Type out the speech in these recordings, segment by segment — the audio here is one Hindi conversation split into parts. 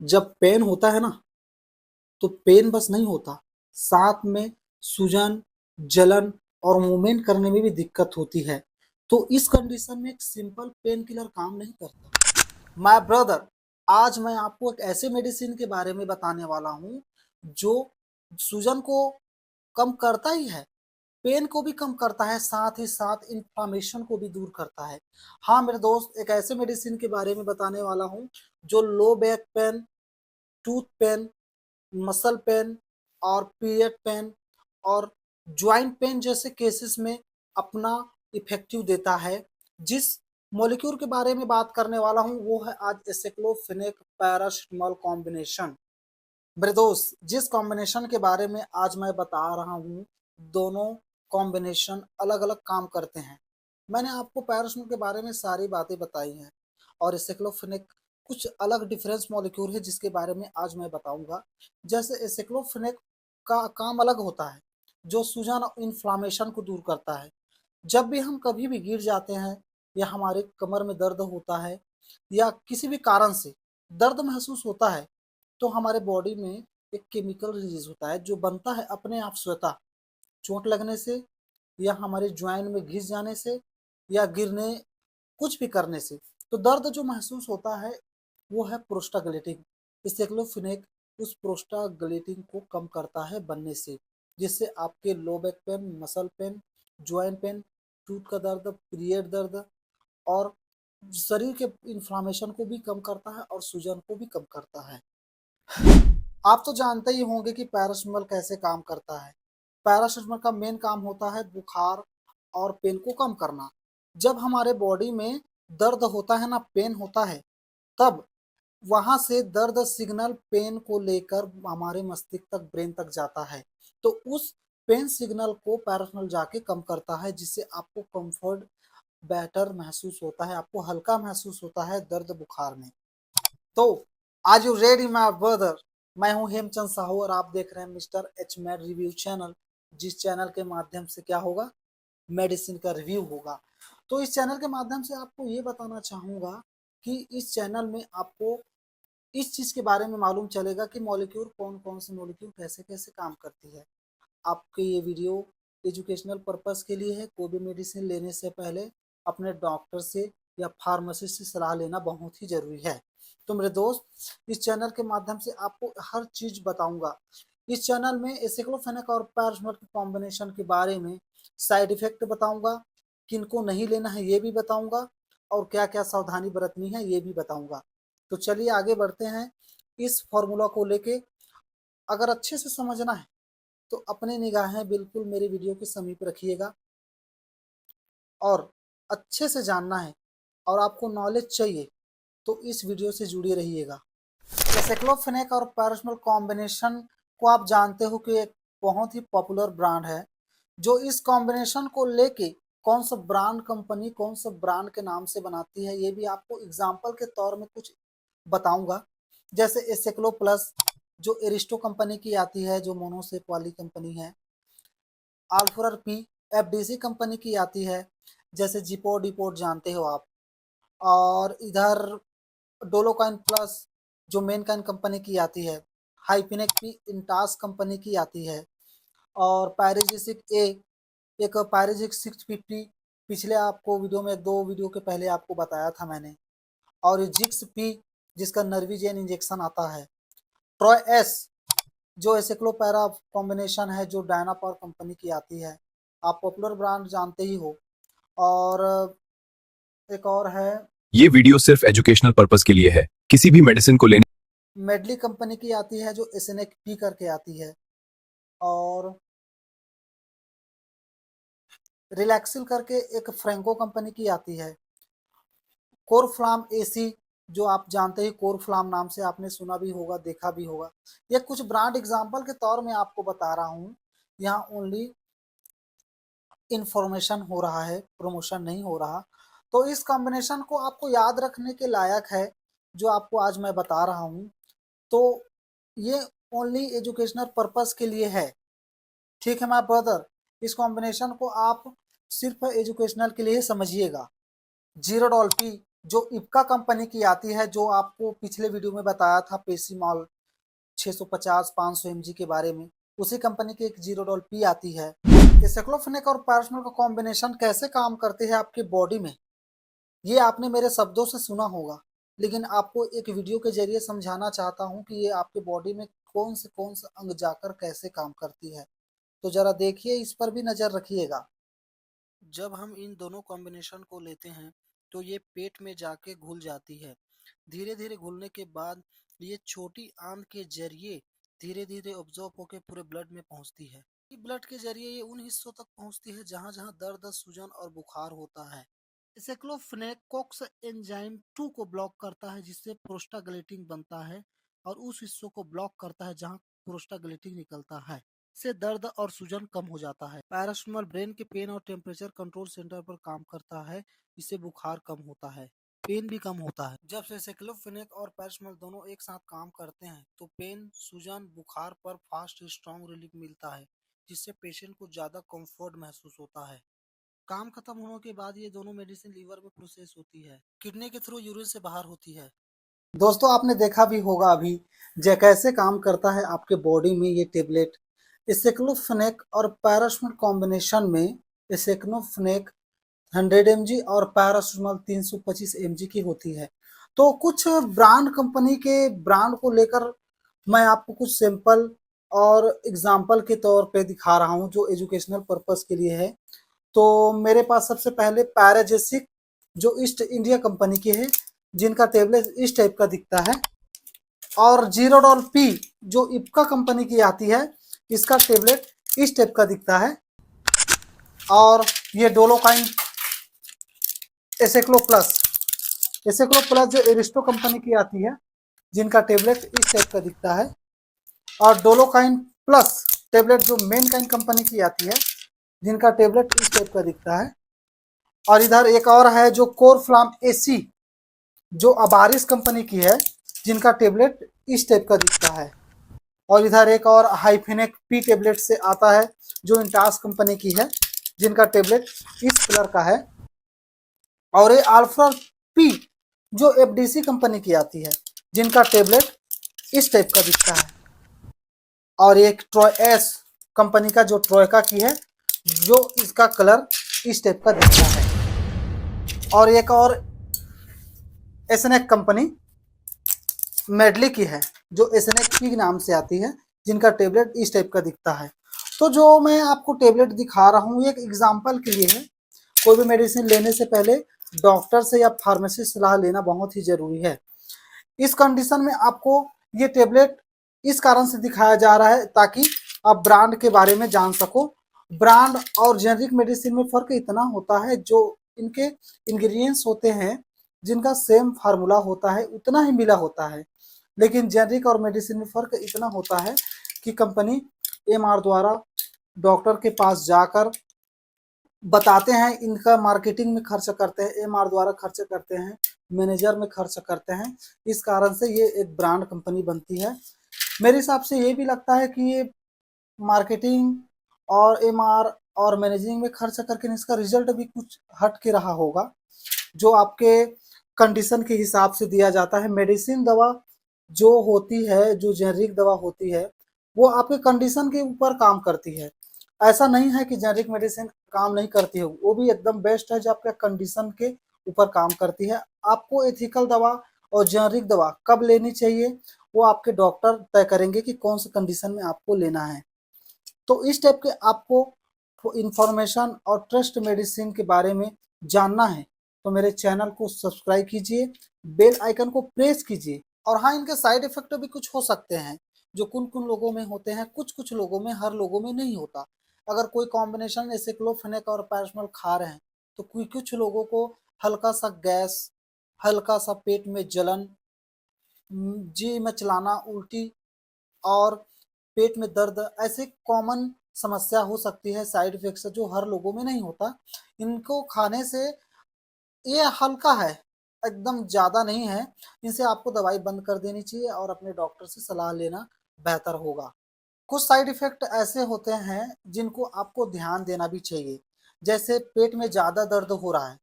जब पेन होता है ना, तो पेन बस नहीं होता, साथ में सूजन, जलन और मूवमेंट करने में भी दिक्कत होती है। तो इस कंडीशन में एक सिंपल पेन किलर काम नहीं करता। माय ब्रदर, आज मैं आपको एक ऐसे मेडिसिन के बारे में बताने वाला हूँ जो सूजन को कम करता ही है, पेन को भी कम करता है, साथ ही साथ इन्फ्लामेशन को भी दूर करता है। हाँ मेरे दोस्त, एक ऐसे मेडिसिन के बारे में बताने वाला हूँ जो low back pain, tooth pain, muscle pain और पीरियड पेन और ज्वाइंट पेन जैसे केसेस में अपना इफेक्टिव देता है। जिस मॉलिक्यूल के बारे में बात करने वाला हूँ वो है आज एसिक्लोफेनेक पैरासिटामोल कॉम्बिनेशन। मेरे दोस्त, जिस कॉम्बिनेशन के बारे में आज मैं बता रहा हूँ, दोनों कॉम्बिनेशन अलग अलग काम करते हैं। मैंने आपको पैरासिटामोल के बारे में सारी बातें बताई हैं और एसिक्लोफेनेक कुछ अलग डिफरेंस मॉलिक्यूल है जिसके बारे में आज मैं बताऊंगा। जैसे एसिक्लोफेनेक का काम अलग होता है, जो सूजन और इन्फ्लामेशन को दूर करता है। जब भी हम कभी भी गिर जाते हैं या हमारे कमर में दर्द होता है या किसी भी कारण से दर्द महसूस होता है, तो हमारे बॉडी में एक केमिकल रिलीज होता है जो बनता है अपने आप स्वतः, चोट लगने से या हमारे ज्वाइंट में घिस जाने से या गिरने, कुछ भी करने से। तो दर्द जो महसूस होता है वो है प्रोस्टाग्लैंडिन। इसेक्लोफिनेक उस प्रोस्टाग्लैंडिन को कम करता है बनने से, जिससे आपके लो back pen, muscle pen, joint pain, tooth का दर्द, पीरियड दर्द और शरीर के इन्फ्लामेशन को भी कम करता है और सूजन को भी कम करता है। आप तो जानते ही होंगे कि पैरासिटामोल कैसे काम करता है। पैरासिटामोल का मेन काम होता है बुखार और पेन को कम करना। जब हमारे बॉडी में दर्द होता है ना, पेन होता है, तब वहां से दर्द सिग्नल पेन को लेकर हमारे मस्तिष्क तक, ब्रेन तक जाता है। तो उस पेन सिग्नल को पैरासिटामोल जाके कम करता है, जिससे आपको कंफर्ट, बेटर महसूस होता है, आपको हल्का महसूस होता है दर्द बुखार में। तो आज यू रेडी माय ब्रदर? मैं हूं हेमचंद साहू और आप देख रहे हैं mister H made review channel, जिस चैनल के माध्यम से क्या होगा, मेडिसिन का रिव्यू होगा। तो इस चैनल के माध्यम से आपको ये बताना चाहूंगा कि इस चैनल में आपको इस चीज के बारे में मालूम चलेगा कि मॉलिक्यूल, कौन कौन से मॉलिक्यूल कैसे कैसे काम करती है। आपके ये वीडियो एजुकेशनल पर्पस के लिए है। कोई भी मेडिसिन लेने से पहले अपने डॉक्टर से या फार्मासिस्ट से सलाह लेना बहुत ही जरूरी है। तो मेरे दोस्त, इस चैनल के माध्यम से आपको हर चीज बताऊंगा। इस चैनल में एसिक्लोफेनेक और पैरासिटामोल के कॉम्बिनेशन के बारे में साइड इफेक्ट बताऊंगा, किनको नहीं लेना है ये भी बताऊंगा, और क्या क्या सावधानी बरतनी है ये भी बताऊंगा। तो चलिए आगे बढ़ते हैं। इस फॉर्मूला को लेके अगर अच्छे से समझना है तो अपनी निगाहें बिल्कुल मेरे वीडियो के समीप रखिएगा, और अच्छे से जानना है और आपको नॉलेज चाहिए तो इस वीडियो से जुड़े रहिएगा। एसिक्लोफेनेक और पैरासिटामोल कॉम्बिनेशन को आप जानते हो कि एक बहुत ही पॉपुलर ब्रांड है। जो इस कॉम्बिनेशन को लेके कौन सा ब्रांड कंपनी कौन सा ब्रांड के नाम से बनाती है ये भी आपको एग्जाम्पल के तौर में कुछ बताऊंगा। जैसे एसिक्लो प्लस जो एरिस्टो कंपनी की आती है, जो मोनोसेप वाली कंपनी है। अल्फोरर पी एफडीसी कंपनी की आती है, जैसे जिपोर डिपोर जानते हो आप। और इधर डोलोकाइन प्लस जो मेनकाइन कंपनी की आती है। हाइपिनेक पी इंटास कंपनी की आती है। और पैराजिसिक ए, एक पैराजिक 650, पिछले आपको वीडियो में, दो वीडियो के पहले आपको बताया था मैंने। और जिक्स पी जिसका नर्वीजेन इंजेक्शन आता है। ट्रॉय एस जो एसिक्लोपैरा कॉम्बिनेशन है जो डायनापावर कंपनी की आती है, आप पॉपुलर ब्रांड जानते ही हो। और एक और है, ये वीडियो सिर्फ एजुकेशनल पर्पस के लिए है। किसी भी मेडिसिन को लेने मेडली कंपनी की आती है जो एसएनएक पी करके आती है। और रिलैक्सिल करके एक फ्रेंको कंपनी की आती है। कोरफ्लाम एसी जो आप जानते ही, कोरफ्लाम नाम से आपने सुना भी होगा, देखा भी होगा। ये कुछ ब्रांड एग्जांपल के तौर में आपको बता रहा हूँ, यहाँ ओनली इंफॉर्मेशन हो रहा है, प्रमोशन नहीं हो रहा। तो इस कॉम्बिनेशन को आपको याद रखने के लायक है जो आपको आज मैं बता रहा हूँ। तो ये ओनली एजुकेशनल पर्पस के लिए है, ठीक है माय ब्रदर। इस कॉम्बिनेशन को आप सिर्फ एजुकेशनल के लिए समझिएगा। जीरोडॉल पी जो इप्का कंपनी की आती है, जो आपको पिछले वीडियो में बताया था पेसीमॉल 650-500 mg के बारे में, उसी कंपनी की एक जीरोडॉल पी आती है। एसाइक्लोफेनेक और पैरासिटामोल का कॉम्बिनेशन कैसे काम करती है आपकी बॉडी में, ये आपने मेरे शब्दों से सुना होगा, लेकिन आपको एक वीडियो के जरिए समझाना चाहता हूँ कि ये आपके बॉडी में कौन से अंग जाकर कैसे काम करती है। तो जरा देखिए, इस पर भी नजर रखिएगा। जब हम इन दोनों कॉम्बिनेशन को लेते हैं तो ये पेट में जाके घुल जाती है। धीरे धीरे घुलने के बाद ये छोटी आंत के जरिए धीरे धीरे ऑब्जॉर्ब होकर पूरे ब्लड में पहुंचती है। ब्लड के जरिए ये उन हिस्सों तक पहुंचती है जहां जहां दर्द, सूजन और बुखार होता है। एसाइक्लोफेनेक कोक्स एंजाइम 2 को ब्लॉक करता है, जिससे प्रोस्टाग्लैंडिन बनता है और उस हिस्सों को ब्लॉक करता है जहां प्रोस्टाग्लैंडिन निकलता है। इससे दर्द और सूजन कम हो जाता है। पैरासिटामोल ब्रेन के पेन और टेम्परेचर कंट्रोल सेंटर पर काम करता है, इससे बुखार कम होता है, पेन भी कम होता है। जब से एसाइक्लोफेनेक और पैरासिटामोल दोनों एक साथ काम करते हैं तो पेन, सूजन, बुखार पर फास्ट स्ट्रॉन्ग रिलीफ मिलता है, जिससे पेशेंट को ज्यादा कंफर्ट महसूस होता है। काम खत्म होने के बाद ये दोनों मेडिसिन लीवर में प्रोसेस होती है, किडनी के थ्रू यूरिन से बाहर होती है। दोस्तों, आपने देखा भी होगा अभी कैसे काम करता है आपके बॉडी में ये टेबलेट। एसाइक्लोफेनेक और पैरासिटामोल कॉम्बिनेशन में एसाइक्लोफेनेक 100 mg और पैरासिटामोल 325 mg की होती है। तो कुछ ब्रांड कंपनी के ब्रांड को लेकर मैं आपको कुछ सैंपल और एग्जाम्पल के तौर पे दिखा रहा हूँ, जो एजुकेशनल पर्पस के लिए है। तो मेरे पास सबसे पहले पैराजेसिक, जो ईस्ट इंडिया कंपनी की है, जिनका टेबलेट इस टाइप का दिखता है। और जीरोडॉल पी, जो इप्का कंपनी की आती है, इसका टेबलेट इस टाइप का दिखता है। और ये डोलोकाइन एसेक्लो प्लस, जो एरिस्टो कंपनी की आती है, जिनका टेबलेट इस टाइप का दिखता है। और डोलोकाइन प्लस टेबलेट, जो मेनकाइन कंपनी की आती है, जिनका टेबलेट इस टाइप का दिखता है। और इधर एक और है जो कोरफ्लाम एसी, जो अबारिस कंपनी की है, जिनका टेबलेट इस टाइप का दिखता है। और इधर एक और हाइफेनेक पी टेबलेट से आता है, जो इंटास कंपनी की है, जिनका टेबलेट इस कलर का है। और ये अल्फा पी, जो एफडीसी कंपनी की आती है, जिनका टेबलेट इस टाइप का दिखता है। और एक ट्रॉय एस कंपनी का, जो ट्रोयका की है, जो इसका कलर इस टाइप का दिखता है। और एक और एसनेक कंपनी मेडली की है, जो एसनेक पी नाम से आती है, जिनका टेबलेट इस टाइप का दिखता है। तो जो मैं आपको टेबलेट दिखा रहा हूँ, एक एग्जाम्पल के लिए है। कोई भी मेडिसिन लेने से पहले डॉक्टर से या फार्मेसी सलाह लेना बहुत ही जरूरी है। इस कंडीशन में आपको ये टेबलेट इस कारण से दिखाया जा रहा है, ताकि आप ब्रांड के बारे में जान सको। ब्रांड और जेनरिक मेडिसिन में फर्क इतना होता है, जो इनके इंग्रेडिएंट्स होते हैं, जिनका सेम फार्मूला होता है, उतना ही मिला होता है। लेकिन जेनरिक और मेडिसिन में फर्क इतना होता है कि कंपनी एमआर द्वारा डॉक्टर के पास जाकर बताते हैं, इनका मार्केटिंग में खर्च करते हैं, एमआर द्वारा खर्च करते हैं, मैनेजर में खर्च करते हैं। इस कारण से ये एक ब्रांड कंपनी बनती है। मेरे हिसाब से ये भी लगता है कि ये मार्केटिंग और एमआर और मैनेजिंग में खर्च करके इसका रिजल्ट भी कुछ हट के रहा होगा, जो आपके कंडीशन के हिसाब से दिया जाता है। मेडिसिन दवा जो होती है, जो जेनरिक दवा होती है, वो आपके कंडीशन के ऊपर काम करती है। ऐसा नहीं है कि जेनरिक मेडिसिन काम नहीं करती है, वो भी एकदम बेस्ट है, जो आपके कंडीशन के ऊपर काम करती है। आपको एथिकल दवा और जेनरिक दवा कब लेनी चाहिए, वो आपके डॉक्टर तय करेंगे कि कौन सी कंडीशन में आपको लेना है। तो इस टाइप के आपको इंफॉर्मेशन और ट्रस्ट मेडिसिन के बारे में जानना है, तो मेरे चैनल को सब्सक्राइब कीजिए, बेल आइकन को प्रेस कीजिए। और हाँ, इनके साइड इफेक्ट भी कुछ हो सकते हैं, जो कुछ कुछ लोगों में होते हैं, कुछ कुछ लोगों में, हर लोगों में नहीं होता। अगर कोई कॉम्बिनेशन एसाइक्लोफेनेक और पैरासिटामोल खा रहे हैं, तो कुछ लोगों को हल्का सा गैस, हल्का सा पेट में जलन, जी मचलाना, उल्टी और पेट में दर्द, ऐसे कॉमन समस्या हो सकती है, साइड इफेक्ट से, जो हर लोगों में नहीं होता। इनको खाने से ये हल्का है, एकदम ज़्यादा नहीं है। इनसे आपको दवाई बंद कर देनी चाहिए और अपने डॉक्टर से सलाह लेना बेहतर होगा। कुछ साइड इफेक्ट ऐसे होते हैं जिनको आपको ध्यान देना भी चाहिए, जैसे पेट में ज़्यादा दर्द हो रहा है,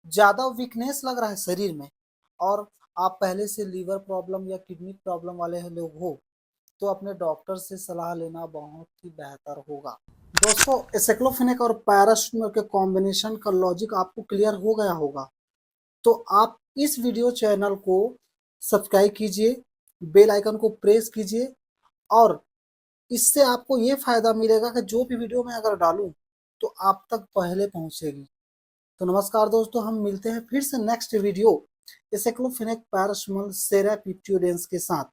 ज़्यादा वीकनेस लग रहा है शरीर में और आप पहले से लीवर प्रॉब्लम या किडनी प्रॉब्लम वाले लोग हो तो अपने डॉक्टर से सलाह लेना बहुत ही बेहतर होगा। दोस्तों, एसाइक्लोफेनेक और पैरासिटामोल के कॉम्बिनेशन का लॉजिक आपको क्लियर हो गया होगा। तो आप इस वीडियो चैनल को सब्सक्राइब कीजिए, बेल आइकन को प्रेस कीजिए और इससे आपको ये फायदा मिलेगा कि जो भी वीडियो मैं अगर डालूं तो आप तक पहले पहुंचेगी। तो नमस्कार दोस्तों, हम मिलते हैं फिर से नेक्स्ट वीडियो एसाइक्लोफेनेक पैरासिटामोल सेरापिप्टोडेंस के साथ।